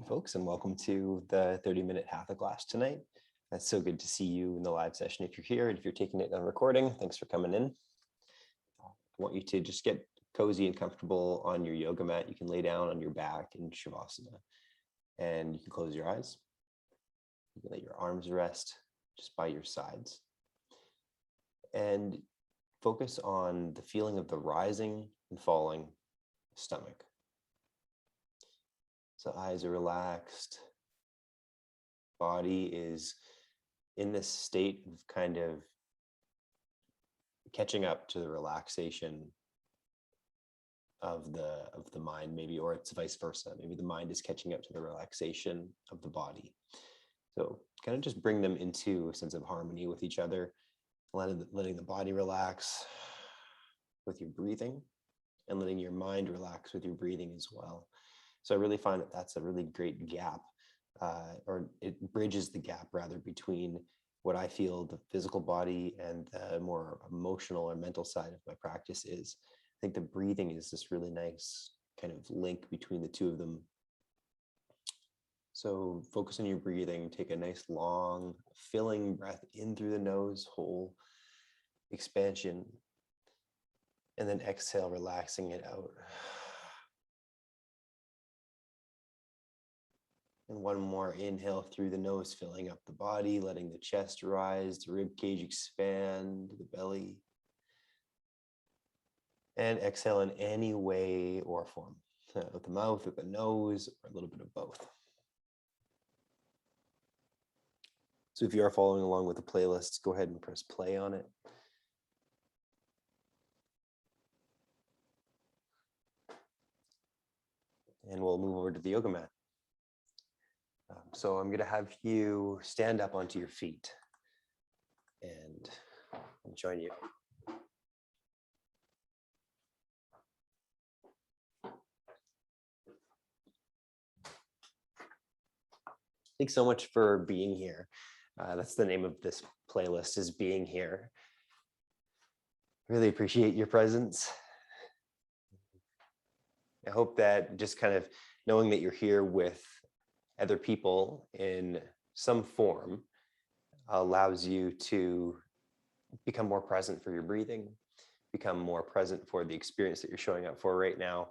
Folks, and welcome to the 30-minute Hatha class tonight. That's so good to see you in the live session. If you're here and if you're taking it on recording, thanks for coming in. I want you to just get cozy and comfortable on your yoga mat. You can lay down on your back in Shavasana and you can close your eyes. You can let your arms rest just by your sides and focus on the feeling of the rising and falling stomach. So eyes are relaxed, body is in this state of kind of catching up to the relaxation of the mind, maybe, or it's vice versa. Maybe the mind is catching up to the relaxation of the body. So kind of just bring them into a sense of harmony with each other, letting the body relax with your breathing and letting your mind relax with your breathing as well. So I really find that that's a really great gap, or it bridges the gap rather between what I feel the physical body and the more emotional or mental side of my practice is. I think the breathing is this really nice kind of link between the two of them. So focus on your breathing, take a nice long filling breath in through the nose, whole expansion, and then exhale, relaxing it out. And one more inhale through the nose, filling up the body, letting the chest rise, the rib cage expand, the belly. And exhale in any way or form, with the mouth, with the nose, or a little bit of both. So if you are following along with the playlist, go ahead and press play on it. And we'll move over to the yoga mat. So I'm going to have you stand up onto your feet and I'll join you. Thanks so much for being here. That's the name of this playlist, is Being Here. Really appreciate your presence. I hope that just kind of knowing that you're here with other people in some form allows you to become more present for your breathing, become more present for the experience that you're showing up for right now.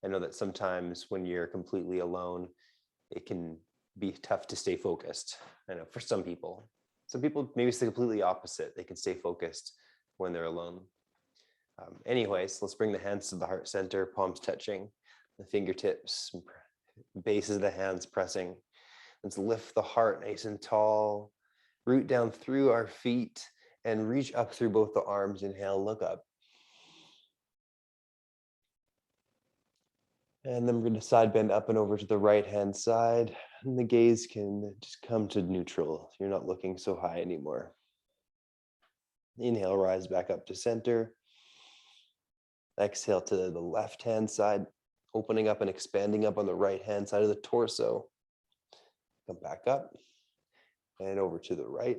I know that sometimes when you're completely alone, it can be tough to stay focused. I know for some people maybe it's the completely opposite. They can stay focused when they're alone. Anyways, let's bring the hands to the heart center, palms touching, the fingertips, bases of the hands pressing. Let's lift the heart nice and tall, root down through our feet and reach up through both the arms. Inhale, look up. And then we're going to side bend up and over to the right hand side. And the gaze can just come to neutral. You're not looking so high anymore. Inhale, rise back up to center. Exhale to the left hand side, opening up and expanding up on the right hand side of the torso. Come back up and over to the right.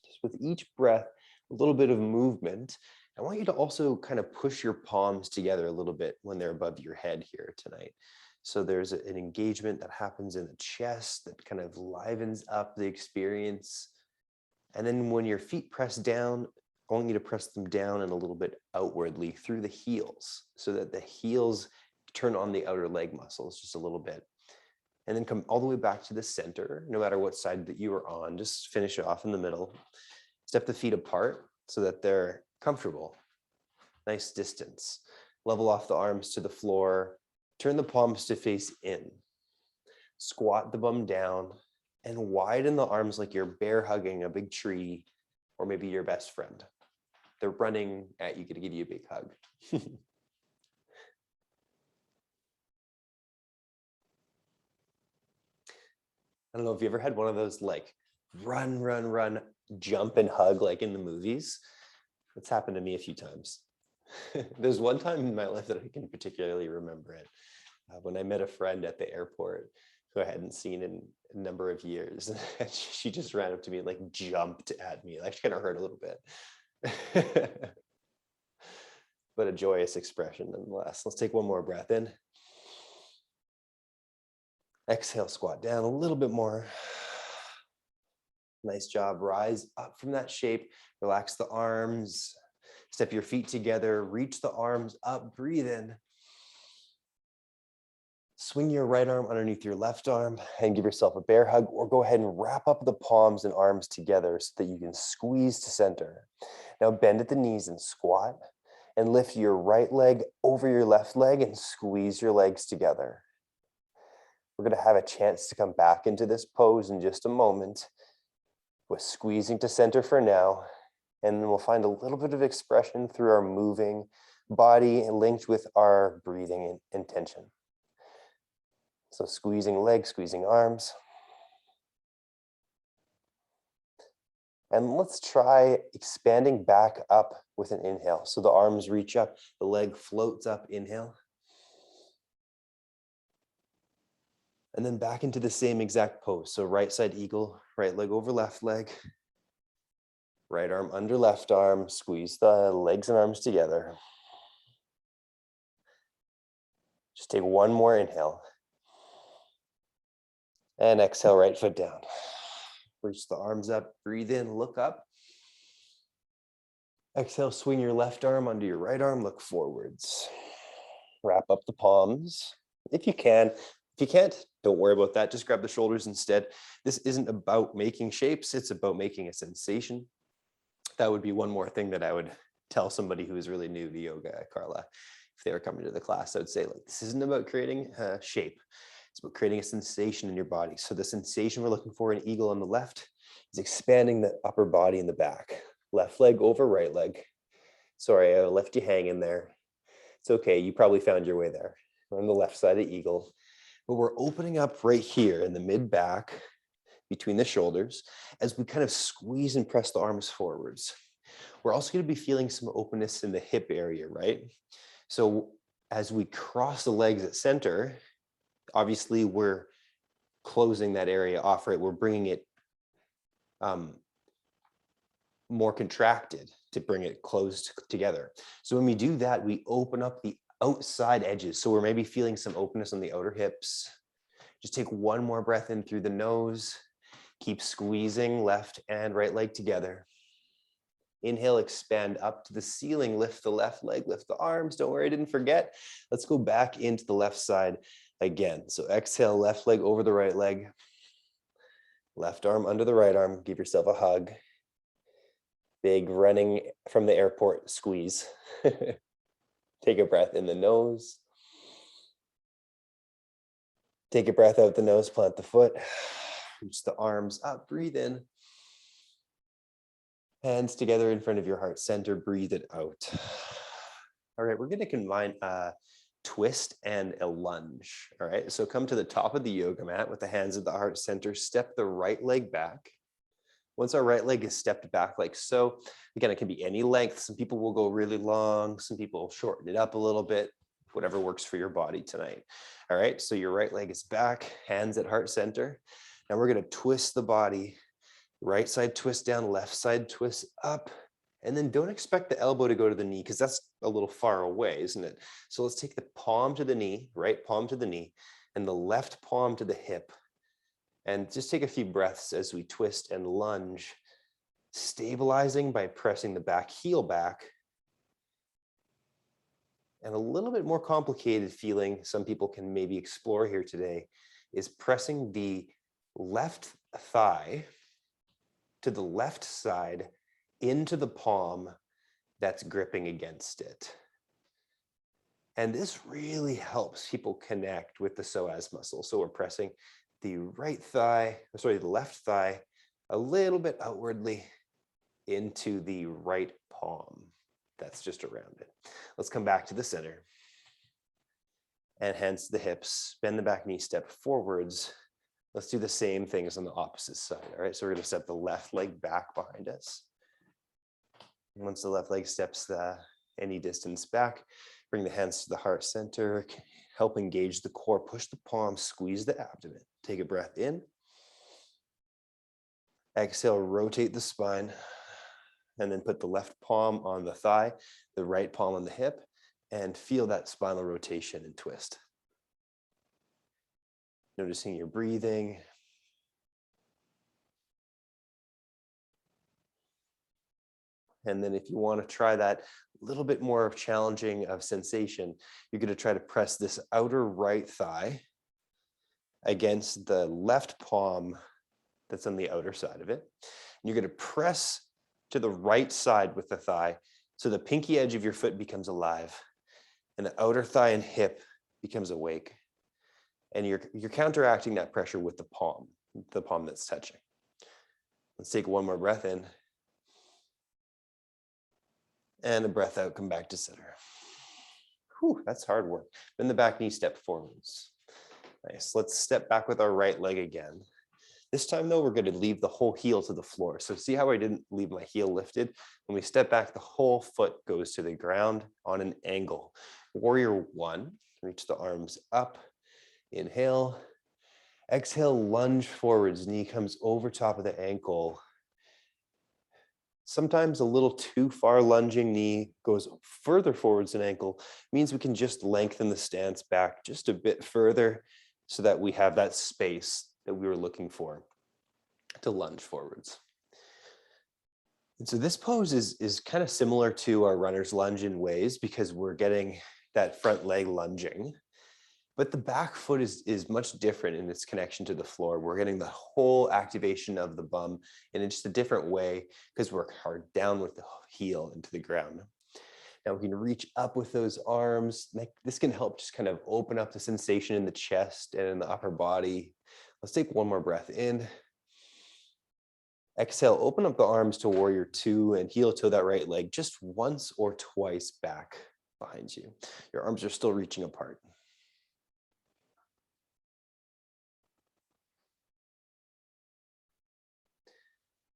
Just with each breath, a little bit of movement. I want you to also kind of push your palms together a little bit when they're above your head here tonight. So there's an engagement that happens in the chest that kind of livens up the experience. And then when your feet press down, I want you to press them down and a little bit outwardly through the heels so that the heels turn on the outer leg muscles just a little bit. And then come all the way back to the center, no matter what side that you are on, just finish it off in the middle. Step the feet apart so that they're comfortable. Nice distance. Level off the arms to the floor. Turn the palms to face in. Squat the bum down and widen the arms like you're bear hugging a big tree or maybe your best friend. They're running at you to give you a big hug. I don't know if you ever had one of those like run, jump and hug like in the movies. It's happened to me a few times. There's one time in my life that I can particularly remember it. When I met a friend at the airport who I hadn't seen in a number of years. And she just ran up to me and like jumped at me. Like she kind of hurt a little bit. But a joyous expression nonetheless. Let's take one more breath in. Exhale, squat down a little bit more. Nice job. Rise up from that shape. Relax the arms. Step your feet together. Reach the arms up. Breathe in. Swing your right arm underneath your left arm and give yourself a bear hug, or go ahead and wrap up the palms and arms together so that you can squeeze to center. Now bend at the knees and squat, and lift your right leg over your left leg and squeeze your legs together. We're going to have a chance to come back into this pose in just a moment with squeezing to center for now, and then we'll find a little bit of expression through our moving body linked with our breathing intention. So squeezing legs, squeezing arms. And let's try expanding back up with an inhale. So the arms reach up, the leg floats up, inhale. And then back into the same exact pose. So right side eagle, right leg over left leg. Right arm under left arm, squeeze the legs and arms together. Just take one more inhale. And exhale, right foot down. Reach the arms up, breathe in, look up. Exhale, swing your left arm under your right arm, look forwards. Wrap up the palms if you can. If you can't, don't worry about that. Just grab the shoulders instead. This isn't about making shapes, it's about making a sensation. That would be one more thing that I would tell somebody who is really new to yoga, Carla. If they were coming to the class, I would say, like, this isn't about creating a shape. It's about creating a sensation in your body. So the sensation we're looking for in eagle on the left is expanding the upper body in the back. Left leg over right leg. Sorry, I left you hanging there. It's okay, you probably found your way there. On the left side of eagle. But we're opening up right here in the mid-back, between the shoulders, as we kind of squeeze and press the arms forwards. We're also going to be feeling some openness in the hip area, right? So as we cross the legs at center, obviously we're closing that area off, right? We're bringing it more contracted to bring it closed together. So when we do that, we open up the outside edges. So we're maybe feeling some openness on the outer hips. Just take one more breath in through the nose. Keep squeezing left and right leg together. Inhale, expand up to the ceiling, lift the left leg, lift the arms. Don't worry, I didn't forget. Let's go back into the left side again. So exhale, left leg over the right leg. Left arm under the right arm. Give yourself a hug. Big running from the airport squeeze. Take a breath in the nose. Take a breath out the nose, plant the foot. Reach the arms up, breathe in. Hands together in front of your heart center, breathe it out. All right, we're going to combine a twist and a lunge. All right, so come to the top of the yoga mat with the hands at the heart center, step the right leg back. Once our right leg is stepped back like so, again, it can be any length. Some people will go really long, some people shorten it up a little bit, whatever works for your body tonight. All right, so your right leg is back, hands at heart center. Now we're going to twist the body. Right side twist down, left side twist up, and then don't expect the elbow to go to the knee because that's a little far away, isn't it? So let's take the palm to the knee, right palm to the knee, and the left palm to the hip. And just take a few breaths as we twist and lunge, stabilizing by pressing the back heel back. And a little bit more complicated feeling some people can maybe explore here today is pressing the left thigh to the left side into the palm that's gripping against it. And this really helps people connect with the psoas muscle. So we're pressing the the left thigh a little bit outwardly into the right palm that's just around it. Let's come back to the center. And hands to the hips, bend the back knee, step forwards. Let's do the same things on the opposite side. All right, so we're going to step the left leg back behind us. Once the left leg steps any distance back, bring the hands to the heart center, help engage the core, push the palms, squeeze the abdomen. Take a breath in. Exhale, rotate the spine, and then put the left palm on the thigh, the right palm on the hip, and feel that spinal rotation and twist. Noticing your breathing. And then if you want to try that little bit more challenging of sensation, you're going to try to press this outer right thigh against the left palm that's on the outer side of it. And you're going to press to the right side with the thigh so the pinky edge of your foot becomes alive and the outer thigh and hip becomes awake. And you're counteracting that pressure with the palm that's touching. Let's take one more breath in. And a breath out, come back to center. Whew, that's hard work. Then the back knee step forwards. Nice. Let's step back with our right leg again. This time though, we're going to leave the whole heel to the floor. So see how I didn't leave my heel lifted? When we step back, the whole foot goes to the ground on an angle. Warrior one, reach the arms up. Inhale. Exhale, lunge forwards. Knee comes over top of the ankle. Sometimes a little too far lunging knee goes further forwards than ankle, means we can just lengthen the stance back just a bit further so that we have that space that we were looking for to lunge forwards. And so this pose is kind of similar to our runner's lunge in ways because we're getting that front leg lunging. But the back foot is much different in its connection to the floor. We're getting the whole activation of the bum in just a different way because we're hard down with the heel into the ground. Now we can reach up with those arms. This can help just kind of open up the sensation in the chest and in the upper body. Let's take one more breath in. Exhale, open up the arms to warrior two and heel toe that right leg just once or twice back behind you. Your arms are still reaching apart.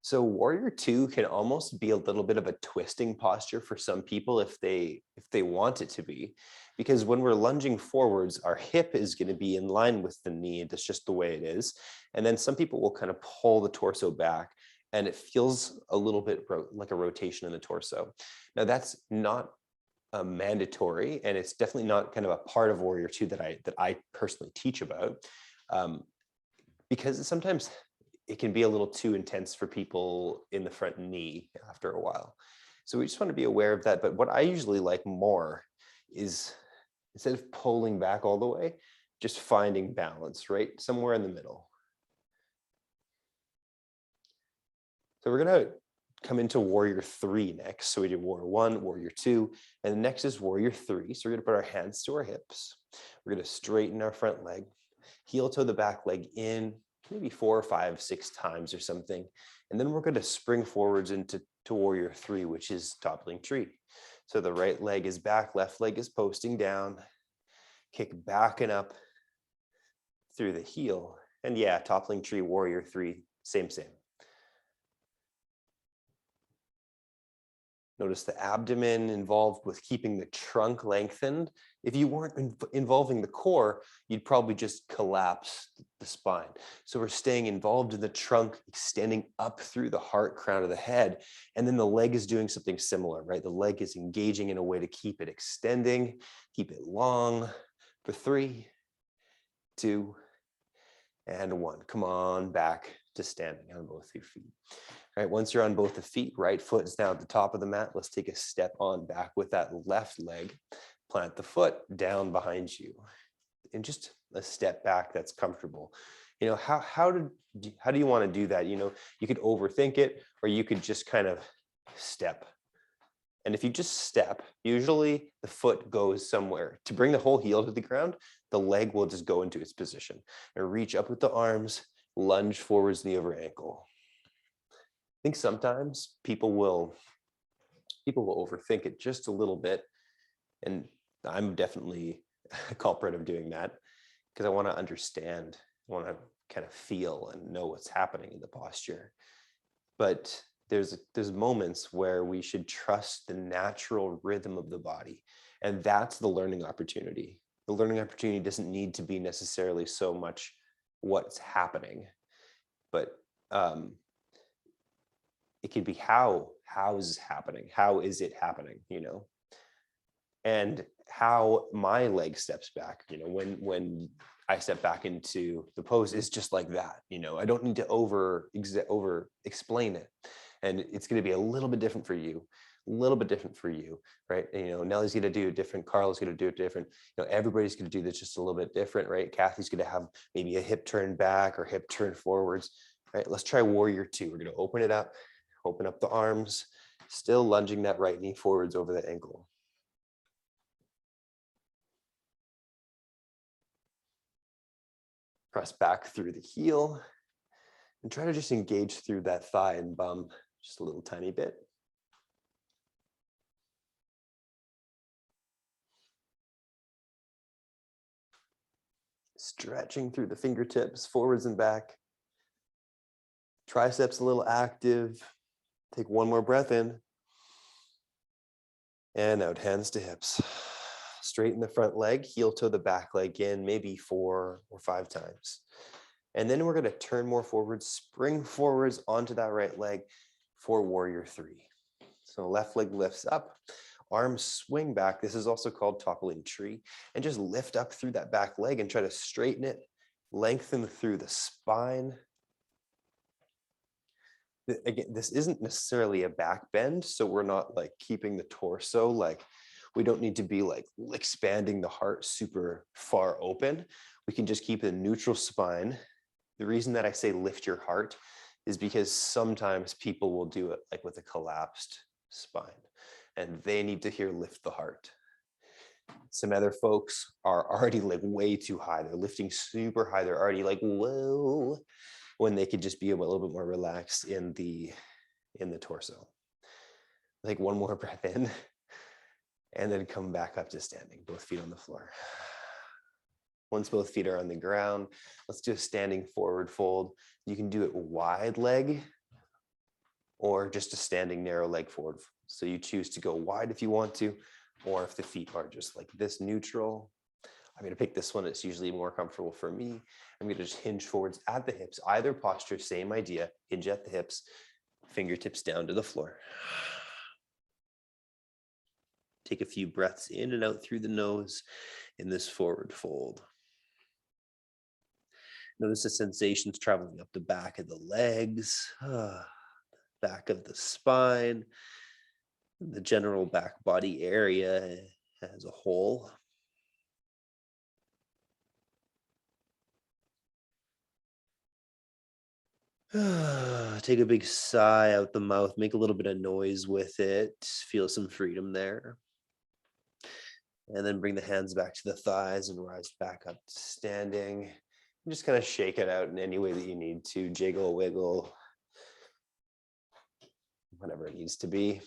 So warrior two can almost be a little bit of a twisting posture for some people if they want it to be, because when we're lunging forwards, our hip is going to be in line with the knee. That's just the way it is. And then some people will kind of pull the torso back and it feels a little bit like a rotation in the torso. Now that's not mandatory, and it's definitely not kind of a part of warrior two that I personally teach about, because sometimes it can be a little too intense for people in the front knee after a while. So we just want to be aware of that. But what I usually like more is, instead of pulling back all the way, just finding balance, right? Somewhere in the middle. So we're going to come into warrior three next. So we did warrior one, warrior two, and the next is warrior three. So we're going to put our hands to our hips. We're going to straighten our front leg, heel toe the back leg in, maybe 4 or 5, 6 times or something. And then we're going to spring forwards into warrior three, which is toppling tree. So the right leg is back, left leg is posting down, kick back and up through the heel. And yeah, toppling tree, warrior three, same. Notice the abdomen involved with keeping the trunk lengthened. If you weren't involving the core, you'd probably just collapse the spine. So we're staying involved in the trunk, extending up through the heart, crown of the head. And then the leg is doing something similar, right? The leg is engaging in a way to keep it extending, keep it long for 3, 2, and 1. Come on back to standing on both your feet. All right, once you're on both the feet, right foot is now at the top of the mat. Let's take a step on back with that left leg. Plant the foot down behind you. And just a step back that's comfortable. You know, how do you want to do that? You know, you could overthink it, or you could just kind of step. And if you just step, usually the foot goes somewhere. To bring the whole heel to the ground, the leg will just go into its position. And reach up with the arms, lunge forwards, knee over ankle. I think sometimes people will overthink it just a little bit. And I'm definitely a culprit of doing that, because I want to understand, I want to kind of feel and know what's happening in the posture. But there's moments where we should trust the natural rhythm of the body. And that's the learning opportunity. The learning opportunity doesn't need to be necessarily so much what's happening, but it could be how is it happening, you know? And how my leg steps back, when I step back into the pose is just like that. I don't need to over explain it. And it's going to be a little bit different for you, right? And, Nellie's going to do it different. Carla's going to do it different. Everybody's going to do this just a little bit different, right? Kathy's going to have maybe a hip turn back or hip turn forwards, right? Let's try warrior two. We're going to open it up, open up the arms, still lunging that right knee forwards over the ankle. Press back through the heel and try to just engage through that thigh and bum just a little tiny bit. Stretching through the fingertips, forwards and back. Triceps a little active. Take one more breath in. And out, hands to hips. Straighten the front leg, heel toe the back leg in, maybe 4 or 5 times. And then we're going to turn more forward, spring forwards onto that right leg for warrior three. So left leg lifts up, arms swing back. This is also called toppling tree. And just lift up through that back leg and try to straighten it, lengthen through the spine. Again, this isn't necessarily a back bend, so we're not like keeping the torso, like we don't need to be like expanding the heart super far open. We can just keep a neutral spine. The reason that I say lift your heart is because sometimes people will do it like with a collapsed spine and they need to hear lift the heart. Some other folks are already like way too high. They're lifting super high. They're already like, whoa, when they could just be a little bit more relaxed in the torso. Like one more breath in and then come back up to standing, both feet on the floor. Once both feet are on the ground, let's do a standing forward fold. You can do it wide leg or just a standing narrow leg forward. So you choose to go wide if you want to, or if the feet are just like this neutral. I'm going to pick this one. It's usually more comfortable for me. I'm going to just hinge forwards at the hips. Either posture, same idea. Hinge at the hips, fingertips down to the floor. Take a few breaths in and out through the nose in this forward fold. Notice the sensations traveling up the back of the legs, back of the spine, the general back body area as a whole. Take a big sigh out the mouth, make a little bit of noise with it, feel some freedom there. And then bring the hands back to the thighs and rise back up to standing. And just kind of shake it out in any way that you need to, jiggle, wiggle, whatever it needs to be.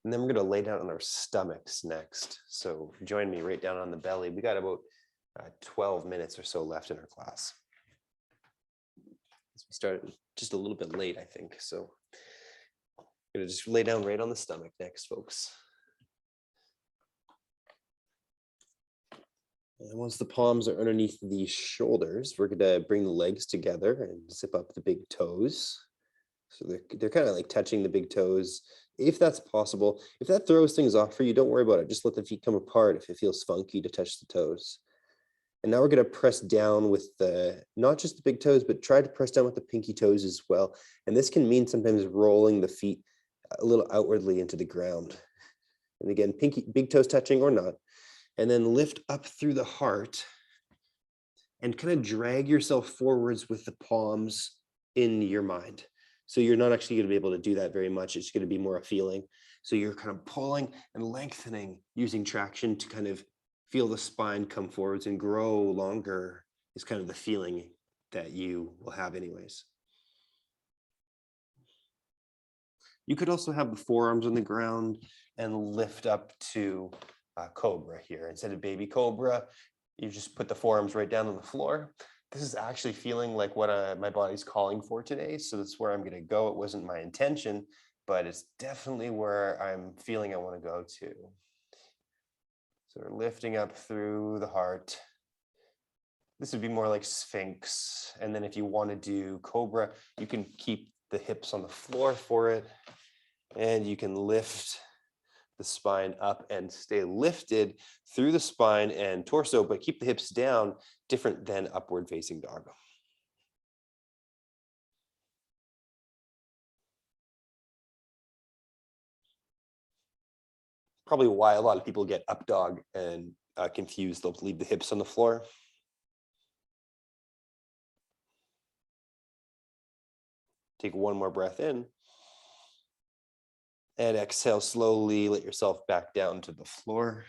And then we're going to lay down on our stomachs next. So join me right down on the belly. We got about 12 minutes or so left in our class. We started just a little bit late, I think. So I'm going to just lay down right on the stomach next, folks. And once the palms are underneath the shoulders, we're going to bring the legs together and zip up the big toes. So they're kind of like touching the big toes, if that's possible. If that throws things off for you, don't worry about it. Just let the feet come apart if it feels funky to touch the toes. And now we're going to press down with not just the big toes, but try to press down with the pinky toes as well. And this can mean sometimes rolling the feet a little outwardly into the ground. And again, big toes touching or not. And then lift up through the heart and kind of drag yourself forwards with the palms in your mind. So you're not actually going to be able to do that very much. It's going to be more a feeling. So you're kind of pulling and lengthening using traction to kind of feel the spine come forwards and grow longer is kind of the feeling that you will have anyways. You could also have the forearms on the ground and lift up to cobra here. Instead of baby cobra, you just put the forearms right down on the floor. This is actually feeling like what my body's calling for today. So that's where I'm going to go. It wasn't my intention, but it's definitely where I'm feeling I want to go to. So we're lifting up through the heart. This would be more like Sphinx. And then if you want to do cobra, you can keep the hips on the floor for it. And you can lift the spine up and stay lifted through the spine and torso, but keep the hips down, different than upward facing dog. Probably why a lot of people get up dog and confused. They'll leave the hips on the floor. Take one more breath in. And exhale slowly, let yourself back down to the floor.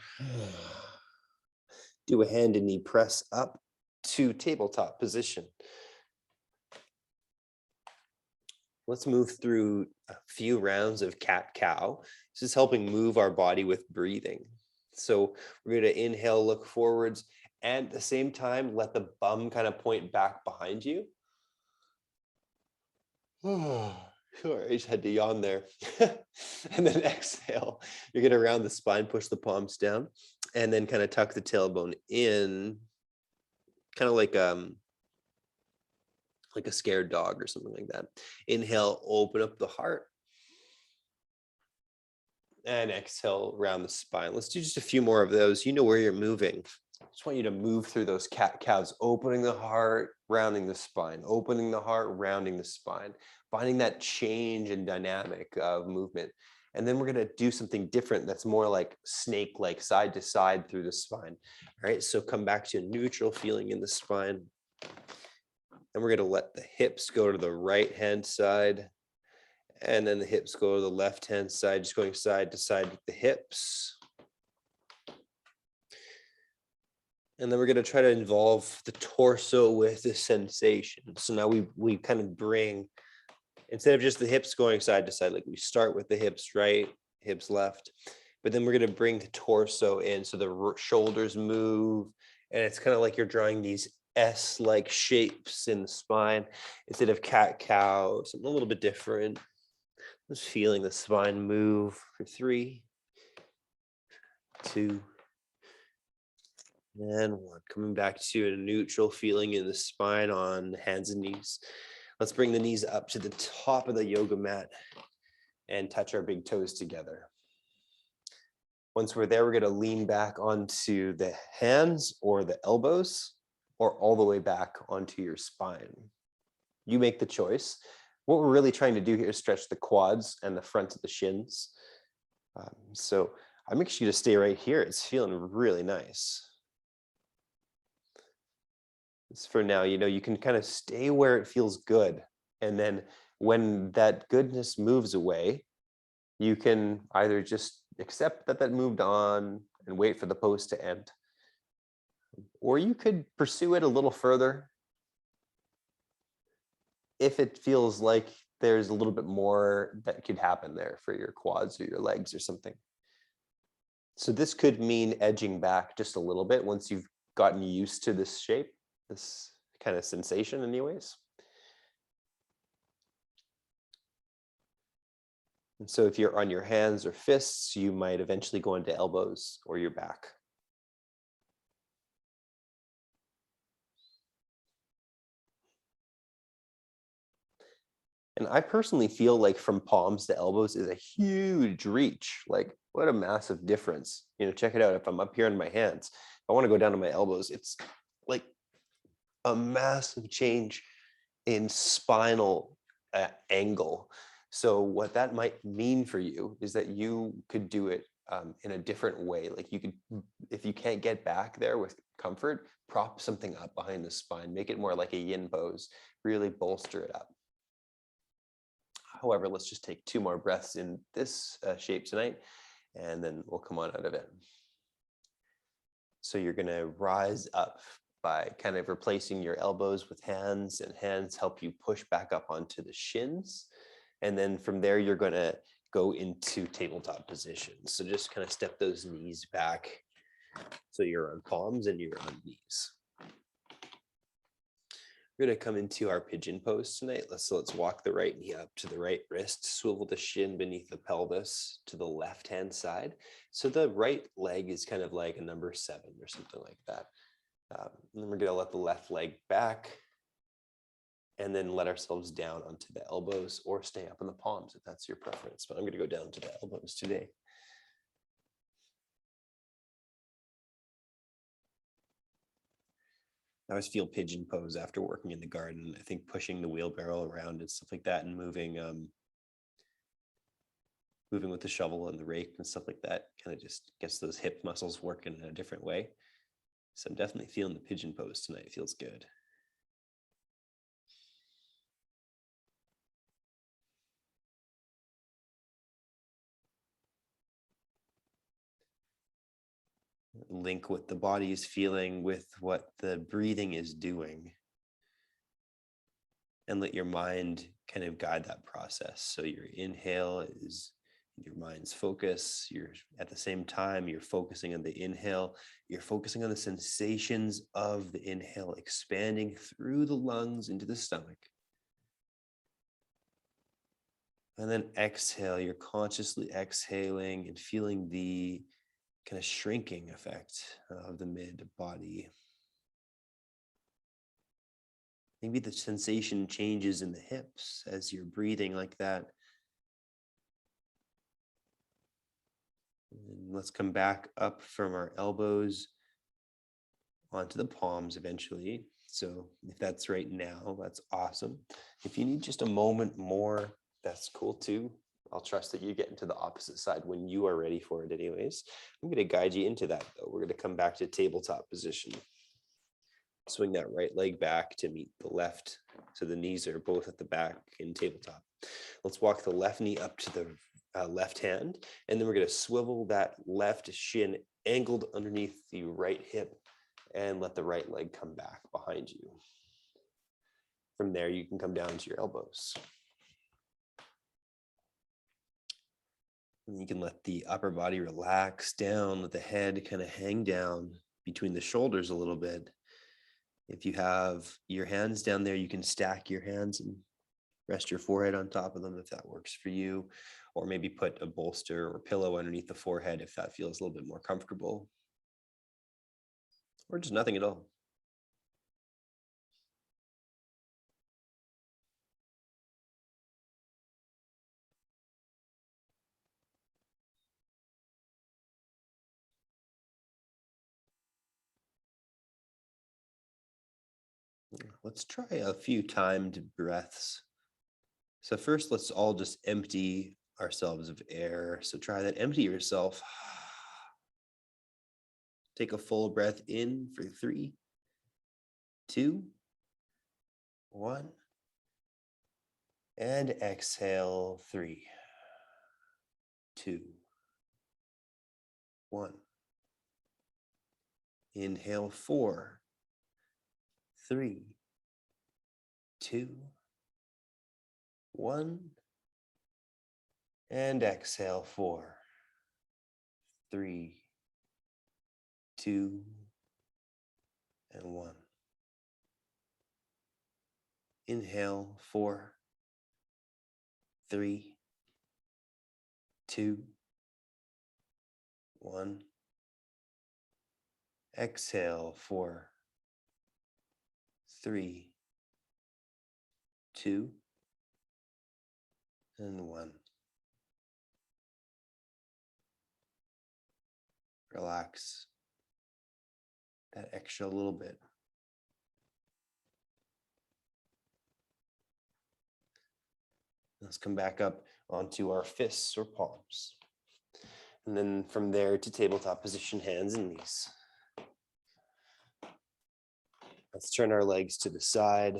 Do a hand and knee press up to tabletop position. Let's move through a few rounds of cat-cow. This is helping move our body with breathing. So we're going to inhale, look forwards, and at the same time, let the bum kind of point back behind you. Sure, I just had to yawn there. And then exhale. You're going to round the spine, push the palms down, and then kind of tuck the tailbone in, kind of like a scared dog or something like that. Inhale, open up the heart. And exhale, round the spine. Let's do just a few more of those. You know where you're moving. I just want you to move through those cat-cows, opening the heart, rounding the spine, opening the heart, rounding the spine, finding that change and dynamic of movement. And then we're going to do something different that's more like snake-like, side to side through the spine. All right, so come back to a neutral feeling in the spine. And we're going to let the hips go to the right-hand side. And then the hips go to the left-hand side, just going side to side with the hips. And then we're going to try to involve the torso with the sensation. So now we kind of bring, instead of just the hips going side to side, like we start with the hips right, hips left, but then we're going to bring the torso in. So the shoulders move, and it's kind of like you're drawing these S-like shapes in the spine instead of cat-cow, something a little bit different. Just feeling the spine move for 3, 2, and 1. Coming back to a neutral feeling in the spine on hands and knees. Let's bring the knees up to the top of the yoga mat and touch our big toes together. Once we're there, we're going to lean back onto the hands or the elbows or all the way back onto your spine. You make the choice. What we're really trying to do here is stretch the quads and the front of the shins. So I'm actually going to stay right here. It's feeling really nice. For now, you can kind of stay where it feels good. And then when that goodness moves away, you can either just accept that that moved on and wait for the pose to end. Or you could pursue it a little further if it feels like there's a little bit more that could happen there for your quads or your legs or something. So this could mean edging back just a little bit once you've gotten used to this shape, this kind of sensation anyways. And so if you're on your hands or fists, you might eventually go into elbows or your back. And I personally feel like from palms to elbows is a huge reach. Like, what a massive difference. Check it out. If I'm up here in my hands, if I want to go down to my elbows, it's like a massive change in spinal angle. So what that might mean for you is that you could do it in a different way. Like you could, if you can't get back there with comfort, prop something up behind the spine, make it more like a yin pose, really bolster it up. However, let's just take 2 more breaths in this shape tonight, and then we'll come on out of it. So you're going to rise up by kind of replacing your elbows with hands, and hands help you push back up onto the shins. And then from there, you're going to go into tabletop position. So just kind of step those knees back. So you're on palms and you're on knees. We're going to come into our pigeon pose tonight. Let's walk the right knee up to the right wrist, swivel the shin beneath the pelvis to the left-hand side. So the right leg is kind of like a number 7 or something like that. And then we're going to let the left leg back and then let ourselves down onto the elbows or stay up in the palms if that's your preference. But I'm going to go down to the elbows today. I always feel pigeon pose after working in the garden. I think pushing the wheelbarrow around and stuff like that, and moving with the shovel and the rake and stuff like that kind of just gets those hip muscles working in a different way. So I'm definitely feeling the pigeon pose tonight. It feels good. Link what the body is feeling with what the breathing is doing, and let your mind kind of guide that process. So your inhale is your mind's focus. You're at the same time, you're focusing on the inhale. You're focusing on the sensations of the inhale expanding through the lungs into the stomach. And then exhale, you're consciously exhaling and feeling the kind of shrinking effect of the mid body. Maybe the sensation changes in the hips as you're breathing like that. And let's come back up from our elbows onto the palms eventually. So if that's right now, that's awesome. If you need just a moment more, that's cool too. I'll trust that you get into the opposite side when you are ready for it anyways. I'm going to guide you into that though. We're going to come back to tabletop position. Swing that right leg back to meet the left. So the knees are both at the back in tabletop. Let's walk the left knee up to the left hand. And then we're going to swivel that left shin angled underneath the right hip and let the right leg come back behind you. From there, you can come down to your elbows. And you can let the upper body relax down, let the head kind of hang down between the shoulders a little bit. If you have your hands down there, you can stack your hands and rest your forehead on top of them if that works for you, or maybe put a bolster or pillow underneath the forehead if that feels a little bit more comfortable, or just nothing at all. Let's try a few timed breaths. So first, let's all just empty ourselves of air. So try that, empty yourself. Take a full breath in for 3, 2, 1. And exhale, 3, 2, 1. Inhale, 4, 3, 2, 1. And exhale, 4, 3, 2, and 1. Inhale, 4, 3, 2, 1. Exhale, 4, 3, 2, and 1. Relax that extra little bit. Let's come back up onto our fists or palms. And then from there to tabletop position, hands and knees. Let's turn our legs to the side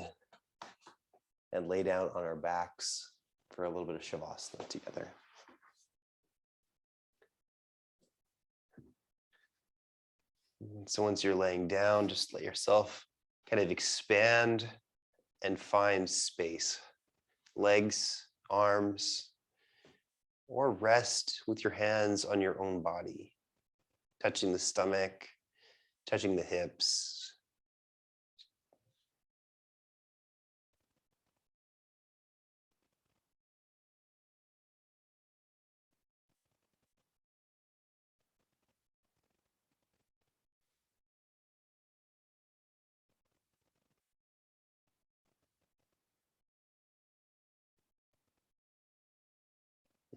and lay down on our backs for a little bit of Shavasana together. So once you're laying down, just let yourself kind of expand and find space. Legs, arms, or rest with your hands on your own body, touching the stomach, touching the hips.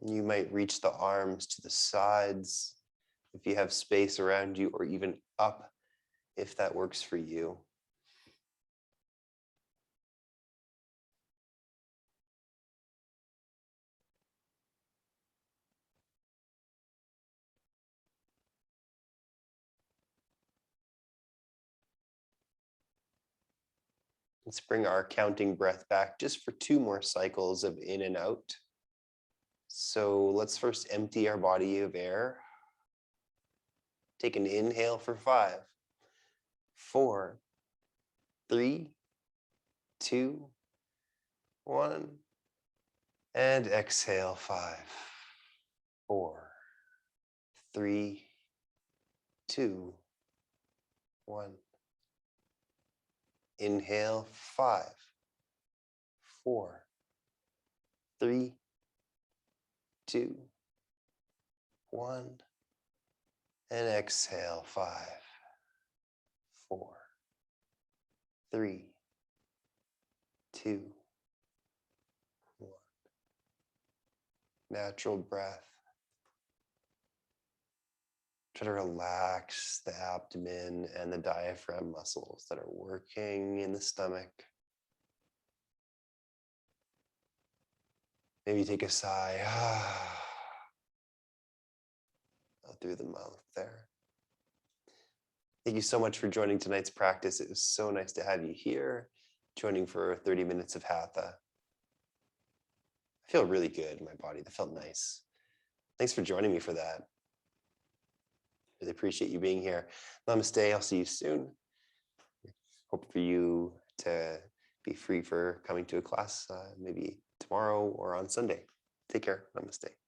You might reach the arms to the sides if you have space around you, or even up if that works for you. Let's bring our counting breath back just for 2 more cycles of in and out. So let's first empty our body of air. Take an inhale for 5, 4, 3, 2, 1. And exhale, 5, 4, 3, 2, 1. Inhale, 5, 4, 3, 2, 1. And exhale, 5, 4, 3, 2, 1. Natural breath. Try to relax the abdomen and the diaphragm muscles that are working in the stomach. Maybe take a sigh out through the mouth there. Thank you so much for joining tonight's practice. It was so nice to have you here, joining for 30 minutes of Hatha. I feel really good in my body. That felt nice. Thanks for joining me for that. Really appreciate you being here. Namaste. I'll see you soon. Hope for you to be free for coming to a class maybe tomorrow or on Sunday. Take care. Namaste.